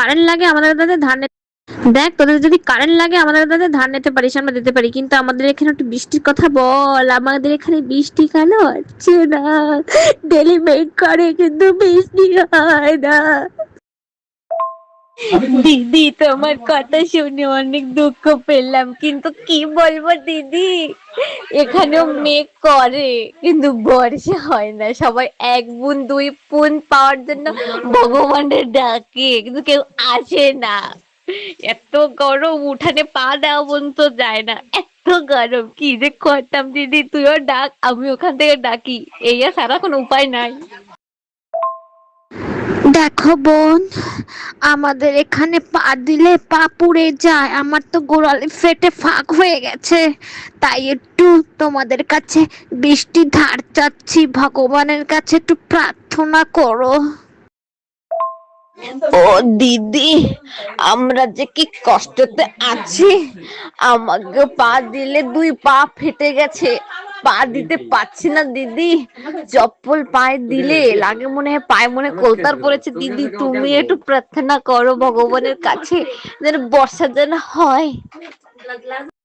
Current লাগে আমাদের দাদা ধান দেখ, তোদের যদি কারেন্ট লাগে আমাদের দাদা ধান নিতে পারিস, আমরা দিতে পারি, কিন্তু আমাদের এখানে একটু বৃষ্টির কথা বল। আমাদের এখানে বৃষ্টি কেন হচ্ছে না? ডেলি মেঘ করে কিন্তু বৃষ্টি হয় না। দিদি, তোমার কথা শুনে অনেক দুঃখ পেলাম, কিন্তু কি বলবো দিদি, এখানেও মেঘ করে কিন্তু বর্ষা হয় না। সবাই এক বুন দুই বুন পাওয়ার জন্য ভগবানের ডাকে, কিন্তু কেউ আসে না। এত গরম, উঠানে পা দেওয়া পর্যন্ত যায় না, এত গরম। কি যে করতাম দিদি, তুইও ডাক, আমি ওখান থেকে ডাকি, এই আর সারা কোনো উপায় নাই। দেখো বোন, আমাদের এখানে পা দিলে পা পুড়ে যায়, আমার তো গোড়ালি ফেটে ফাঁক হয়ে গেছে। তাই একটু তোমাদের কাছে বৃষ্টি ধার চাচ্ছি, ভগবানের কাছে একটু প্রার্থনা করো। ও দিদি, আমরা যে কি কষ্টতে আছি, আমাকে পা দিলে দুই পা ফেটে গেছে, পা দিতে পারছি না দিদি। চপ্পল পায়ে দিলে লাগে মনে হয় পায়ে মনে কলতার পড়েছে। দিদি তুমি একটু প্রার্থনা করো ভগবানের কাছে যেন বর্ষা যেন হয়।